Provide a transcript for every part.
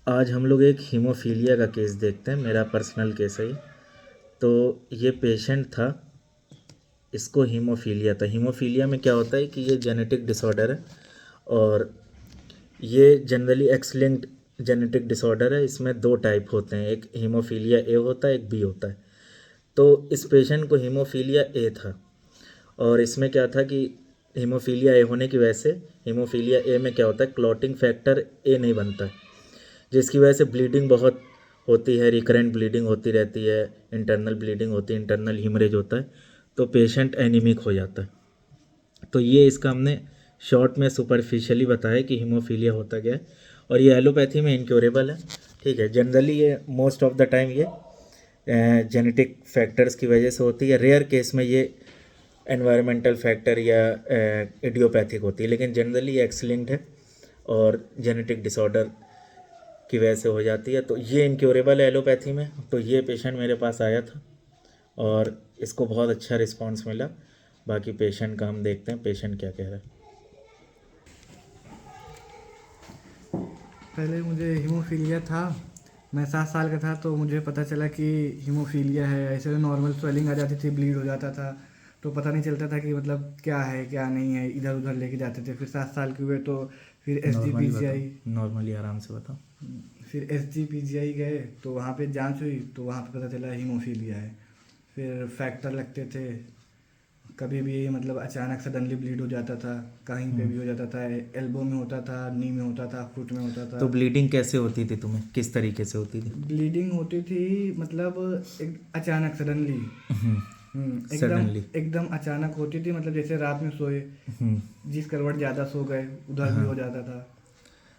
आज हम लोग एक हीमोफीलिया का केस देखते हैं। मेरा पर्सनल केस है ये। तो ये पेशेंट था, इसको हीमोफीलिया था। हीमोफीलिया में क्या होता है कि ये जेनेटिक डिसऑर्डर है और ये generally x linked genetic disorder है। इसमें दो टाइप होते हैं, एक हीमोफीलिया ए होता है, एक बी होता है। तो इस पेशेंट को हीमोफीलिया ए था और इसमें क्या था कि हीमोफीलिया ए होने की वजह से हीमोफीलिया ए में क्या होता है, क्लॉटिंग फैक्टर ए नहीं बनता है, जिसकी वजह से ब्लीडिंग बहुत होती है, रिकरेंट ब्लीडिंग होती रहती है, इंटरनल ब्लीडिंग होती है, इंटरनल हीमरेज होता है, तो पेशेंट एनीमिक हो जाता है। तो ये इसका हमने शॉर्ट में सुपरफिशियली बताया कि हीमोफीलिया होता क्या है। और ये एलोपैथी में इनक्योरेबल है, ठीक है। जनरली ये मोस्ट ऑफ द टाइम ये जेनेटिक फैक्टर्स की वजह से होती है। रेयर केस में ये एनवायरमेंटल फैक्टर या इडियोपैथिक होती है, लेकिन जनरली एक्स लिंक्ड है और जेनेटिक डिसऑर्डर की वजह से हो जाती है। तो ये इनक्योरेबल है एलोपैथी में। तो ये पेशेंट मेरे पास आया था और इसको बहुत अच्छा रिस्पांस मिला। बाकी पेशेंट का हम देखते हैं पेशेंट क्या कह रहा है। पहले मुझे हीमोफीलिया था। मैं 7 साल का था तो मुझे पता चला कि हीमोफीलिया है। ऐसे नॉर्मल स्वेलिंग आ जाती थी, ब्लीड हो जाता था, तो पता नहीं चलता था कि मतलब क्या है क्या नहीं है, इधर उधर लेके जाते थे। फिर 7 साल के हुए तो फिर एस जी पी नॉर्मली जी बताओ, आई नॉर्मली आराम से बताओ। फिर एस जी पी जी आई गए तो वहाँ पे जांच हुई तो वहाँ पे पता चला हीमोफीलिया है। फिर फैक्टर लगते थे, कभी भी मतलब अचानक सडनली ब्लीड हो जाता था, कहीं पे भी हो जाता था, एल्बो में होता था, नी में होता था, फुट में होता था। तो ब्लीडिंग कैसे होती थी तुम्हें, किस तरीके से होती थी? ब्लीडिंग होती थी मतलब एक अचानक सडनली, एकदम सडनली। एकदम अचानक होती थी। मतलब जैसे रात में सोए, जिस करवट ज़्यादा सो गए उधर भी हो जाता था,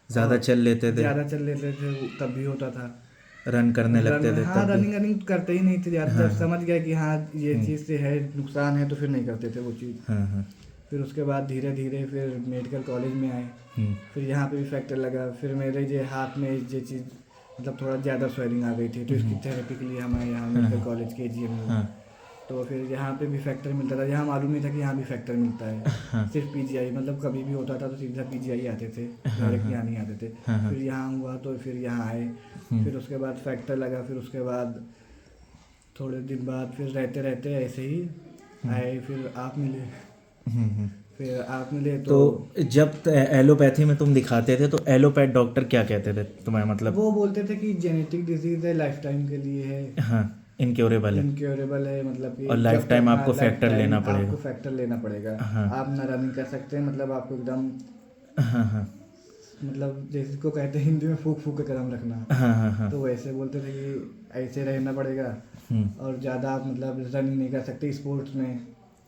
ज़्यादा और चल लेते थे, ज़्यादा चल लेते थे तब भी होता था। रन करने रन लगते थे हाँ, तब भी। रनिंग रनिंग करते ही नहीं थे ज़्यादा। हाँ जब हाँ समझ गए कि हाँ ये चीज़ से है, नुकसान है, तो फिर नहीं करते थे वो चीज़। हाँ हाँ। फिर उसके बाद धीरे धीरे फिर मेडिकल कॉलेज में आए। फिर यहाँ पे भी फैक्टर लगा। फिर मेरे ये हाथ में ये चीज़ मतलब थोड़ा ज़्यादा स्वेलिंग आ गई थी, तो इसकी थेरेपी के लिए हमारे यहाँ मेडिकल कॉलेज के जी में। हाँ तो फिर यहाँ पे भी फैक्टर मिलता था। यहाँ मालूम नहीं था कि यहाँ भी फैक्टर मिलता है। सिर्फ पीजीआई, मतलब कभी भी होता था तो सीधा पीजीआई आते थे, डायरेक्ट यहाँ नहीं आते थे। फिर यहाँ हुआ तो फिर यहाँ आए। फिर उसके बाद फैक्टर लगा। फिर उसके बाद थोड़े दिन बाद फिर रहते रहते ऐसे ही आए। फिर आप मिले। फिर आप मिले तो तो जब एलोपैथी में तुम दिखाते थे तो एलोपैथ डॉक्टर क्या कहते थे तुम्हें, मतलब? वो बोलते थे कि जेनेटिक डिजीज है, लाइफ टाइम के लिए है, हाँ, इनक्योरेबल है इनक्योरेबल है, मतलब कि और लाइफ जब तक, टाइम हाँ, आपको लाइफ फैक्टर टाइम लेना पड़ेगा। आपको फैक्टर लेना पड़ेगा। हाँ आप ना रनिंग कर सकते हैं, मतलब आपको एकदम, हाँ हाँ मतलब जिसको कहते हैं हिंदी में फूक फूक के कदम रखना। हाँ हाँ हाँ। तो वैसे बोलते थे कि ऐसे रहना पड़ेगा, और ज़्यादा आप मतलब रनिंग नहीं कर सकते स्पोर्ट्स में।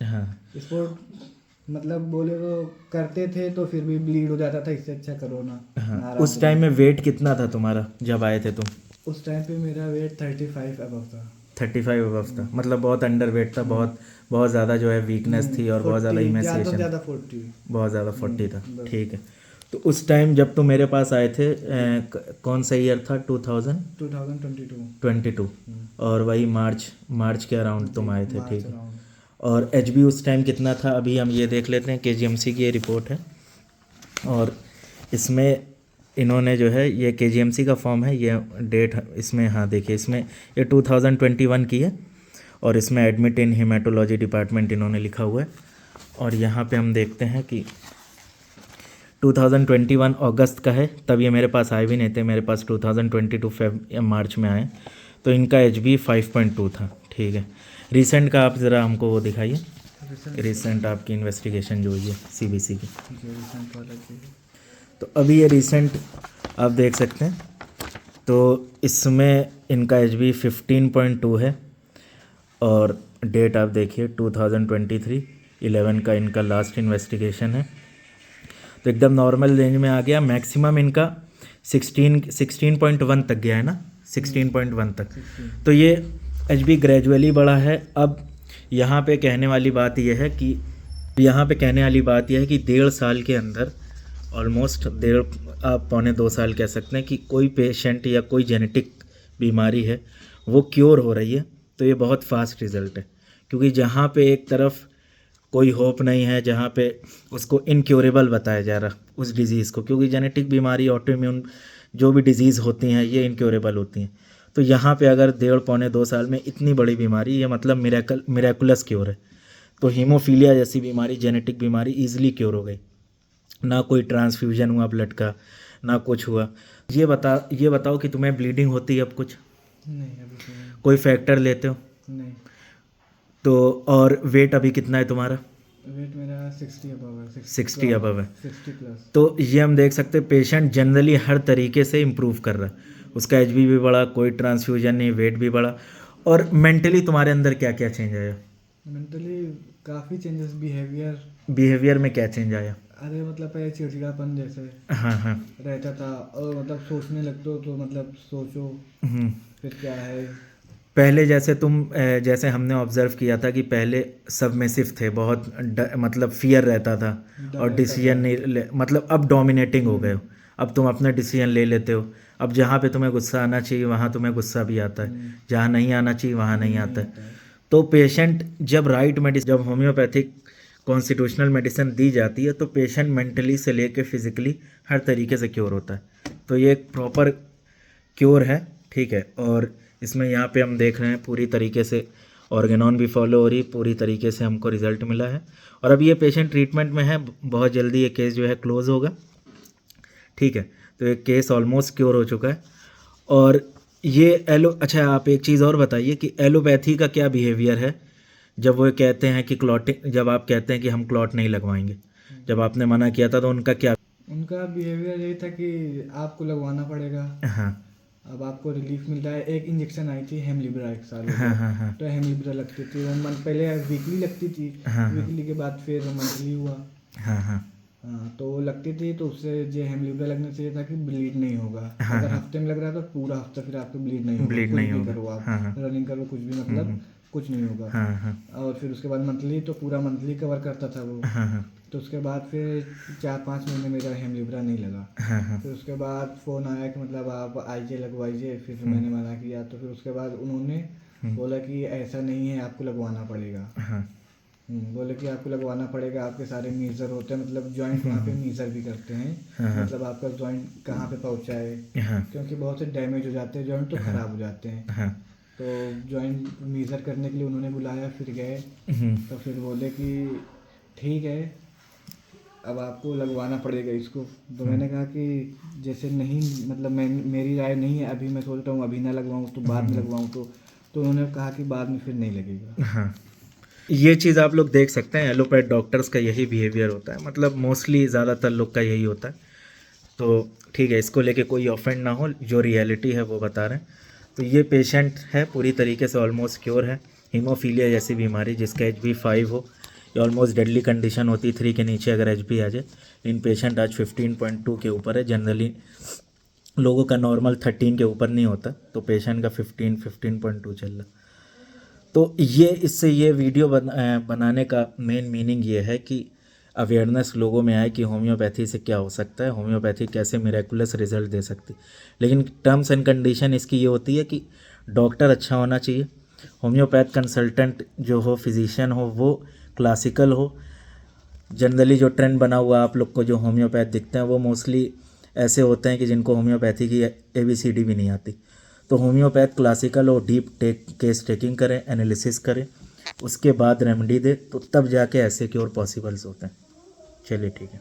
हाँ। स्पोर्ट मतलब बोले तो करते थे तो फिर भी ब्लीड हो जाता था, इससे अच्छा करो ना, हाँ, ना आराम उस से टाइम में रहो। वेट कितना था तुम्हारा जब आए थे तुम? उस टाइम पे मेरा वेट 35 अबव था। 35 अबव था, मतलब बहुत अंडर वेट था, बहुत बहुत ज़्यादा जो है वीकनेस थी और बहुत ज़्यादा 40, ज़्यादा से इमेसिएशन, ज़्यादा 40। बहुत ज़्यादा 40 था। बस। ठीक है। तो उस टाइम जब तुम मेरे पास आए थे कौन सा ईयर था? 2022। 2022। और वही मार्च मार्च के अराउंड तुम आए थे, मार्च ठीक है। अराउंड। और एच बी उस टाइम कितना था? अभी हम ये देख लेते हैं, KGMC की ये रिपोर्ट है और इसमें इन्होंने जो है ये KGMC का फॉर्म है, ये डेट इसमें, हाँ देखिए इसमें ये 2021 की है और इसमें एडमिट इन हेमाटोलॉजी डिपार्टमेंट इन्होंने लिखा हुआ है। और यहाँ पे हम देखते हैं कि 2021 अगस्त का है, तब ये मेरे पास आए भी नहीं थे, मेरे पास 2022 मार्च में आए। तो इनका HB 5.2 था, ठीक है। रिसेंट का आप ज़रा हमको वो दिखाइए, रिसेंट आपकी इन्वेस्टिगेशन जो हुई है CBC की। रिसेंट वाला चीज़। तो अभी ये रिसेंट आप देख सकते हैं, तो इसमें इनका HB 15.2 है और डेट आप देखिए 2023 11 का इनका लास्ट इन्वेस्टिगेशन है। तो एकदम नॉर्मल रेंज में आ गया। मैक्सिमम इनका 16.1 तक गया है ना, 16.1 तक। तो ये HB ग्रेजुअली बढ़ा है। अब यहाँ पे कहने वाली बात यह है कि 1.5 साल के अंदर, ऑलमोस्ट 1.5 आप 1.25 साल कह सकते हैं कि कोई पेशेंट या कोई जेनेटिक बीमारी है वो क्योर हो रही है, तो ये बहुत फास्ट रिज़ल्ट है। क्योंकि जहाँ पे एक तरफ कोई होप नहीं है, जहाँ पे उसको इनक्योरेबल बताया जा रहा उस डिज़ीज़ को, क्योंकि जेनेटिक बीमारी, ऑटोइम्यून जो भी डिजीज़ होती हैं ये इनक्योरेबल होती हैं। तो यहाँ पे अगर 1.5-2 साल में इतनी बड़ी बीमारी, ये मतलब मिरेकुलस क्योर है। तो हीमोफीलिया जैसी बीमारी, जेनेटिक बीमारी ईजिली क्योर हो गई। ना कोई ट्रांसफ्यूजन हुआ ब्लड का, ना कुछ हुआ। ये बताओ कि तुम्हें ब्लीडिंग होती है अब कुछ? नहीं, अभी तो नहीं। कोई फैक्टर लेते हो? नहीं, तो और वेट अभी कितना है तुम्हारा? वेट मेरा 60 अबव है। 60 अबव है। 60 प्लस। तो ये हम देख सकते हैं पेशेंट जनरली हर तरीके से इम्प्रूव कर रहा है। उसका एचबी भी बढ़ा, कोई ट्रांसफ्यूजन नहीं, वेट भी बढ़ा। और मेंटली तुम्हारे अंदर क्या क्या चेंज आया? मेंटली काफ़ी चेंजेस, बिहेवियर में क्या चेंज आया? अरे मतलब पहले चिड़चिड़ापन जैसे हाँ हाँ। रहता था, और मतलब सोचने लगते हो तो मतलब सोचो फिर क्या है। पहले जैसे हमने ऑब्जर्व किया था कि पहले सबमिसिव थे, बहुत मतलब फियर रहता था और डिसीजन नहीं मतलब अब डोमिनेटिंग हो गए हो। अब तुम अपना डिसीजन ले लेते हो। अब जहाँ पे तुम्हें गुस्सा आना चाहिए वहाँ तुम्हें गुस्सा भी आता है, जहाँ नहीं आना चाहिए वहाँ नहीं आता है। तो पेशेंट जब जब होम्योपैथिक कॉन्स्टिट्यूशनल मेडिसिन दी जाती है तो पेशेंट मेंटली से लेके फिजिकली हर तरीके से क्योर होता है। तो ये एक प्रॉपर क्योर है, ठीक है। और इसमें यहाँ पे हम देख रहे हैं पूरी तरीके से ऑर्गेनॉन भी फॉलो हो रही, पूरी तरीके से हमको रिजल्ट मिला है। और अब ये पेशेंट ट्रीटमेंट में है, बहुत जल्दी ये केस जो है क्लोज़ होगा, ठीक है। तो ये केस ऑलमोस्ट क्योर हो चुका है। और ये अच्छा आप एक चीज़ और बताइए कि एलोपैथी का क्या बिहेवियर है जब वो कहते हैं कि क्लॉटिंग, जब आप कहते हैं कि हम क्लॉट नहीं लगवाएंगे, जब आपने मना किया था तो उनका बिहेवियर यही था कि आपको लगवाना पड़ेगा। हाँ अब आपको रिलीफ मिल रहा है। एक इंजेक्शन आई थी हेमलिब्रा, 1 साल हो हाँ गया। हाँ हाँ तो हेमलिब्रा लगती थी, वो पहले वीकली लगती थी, हाँ वीकली के बाद फिर मंथली हुआ। हाँ हाँ हाँ, तो वो लगती थी तो उससे जो हेमलिब्रा लगना चाहिए था कि ब्लीड नहीं होगा। हाँ, अगर हाँ। हफ्ते में लग रहा था पूरा हफ्ता फिर आपको ब्लीड नहीं होगा। ब्लीड कुछ नहीं भी होगा। करो आप, हाँ हाँ रनिंग करो कुछ भी, मतलब कुछ नहीं होगा। हाँ हाँ और फिर उसके बाद मंथली, तो पूरा मंथली कवर करता था वो। हाँ हाँ तो उसके बाद फिर 4-5 महीने मेरा हेमलिब्रा नहीं लगा। हाँ हाँ फिर उसके बाद फ़ोन आया कि मतलब आप आइए लगवाइए। फिर मैंने मना किया, तो फिर उसके बाद उन्होंने बोला कि ऐसा नहीं है, आपको लगवाना पड़ेगा। हाँ बोले कि आपको लगवाना पड़ेगा, आपके सारे मीज़र होते हैं, मतलब जॉइंट वहाँ पे मीज़र भी करते हैं। हाँ। मतलब आपका जॉइंट कहाँ पे पहुँचा है, हाँ क्योंकि बहुत से डैमेज हो जाते हैं जॉइंट, तो ख़राब हो जाते हैं। हाँ तो जॉइंट मीज़र करने के लिए उन्होंने बुलाया, फिर गए। तो फिर बोले कि ठीक है, अब आपको लगवाना पड़ेगा इसको। तो मैंने कहा कि जैसे नहीं, मतलब मेरी राय नहीं है अभी, मैं सोच रहा हूँ अभी ना लगवाऊँ तो बाद में लगवाऊँ। तो उन्होंने कहा कि बाद में फिर नहीं लगेगा। हाँ। ये चीज़ आप लोग देख सकते हैं, एलोपैथ डॉक्टर्स का यही बिहेवियर होता है, मतलब मोस्टली ज़्यादातर लोग का यही होता है। तो ठीक है, इसको लेके कोई ऑफेंड ना हो, जो रियलिटी है वो बता रहे हैं। तो ये पेशेंट है पूरी तरीके से ऑलमोस्ट क्योर है। हीमोफीलिया जैसी बीमारी जिसका HB5 हो, ये ऑलमोस्ट डेडली कंडीशन होती है 3 के नीचे अगर HB आ जाए। इन पेशेंट आज 15.2 के ऊपर है। जनरली लोगों का नॉर्मल 13 के ऊपर नहीं होता, तो पेशेंट का 15.2 चल रहा। तो इससे ये वीडियो बनाने का मेन मीनिंग ये है कि अवेयरनेस लोगों में आए कि होम्योपैथी से क्या हो सकता है, होम्योपैथी कैसे मिरेकुलस रिजल्ट दे सकती। लेकिन टर्म्स एंड कंडीशन इसकी ये होती है कि डॉक्टर अच्छा होना चाहिए, होम्योपैथ कंसल्टेंट जो हो, फिजिशियन हो, वो क्लासिकल हो। जनरली जो ट्रेंड बना हुआ आप लोग को जो होम्योपैथ दिखते हैं वो मोस्टली ऐसे होते हैं कि जिनको होम्योपैथी की ABCD भी नहीं आती। तो होम्योपैथ क्लासिकल और डीप केस टेकिंग करें, एनालिसिस करें, उसके बाद रेमेडी दे, तो तब जाके ऐसे क्योर पॉसिबल्स होते हैं। चलिए ठीक है।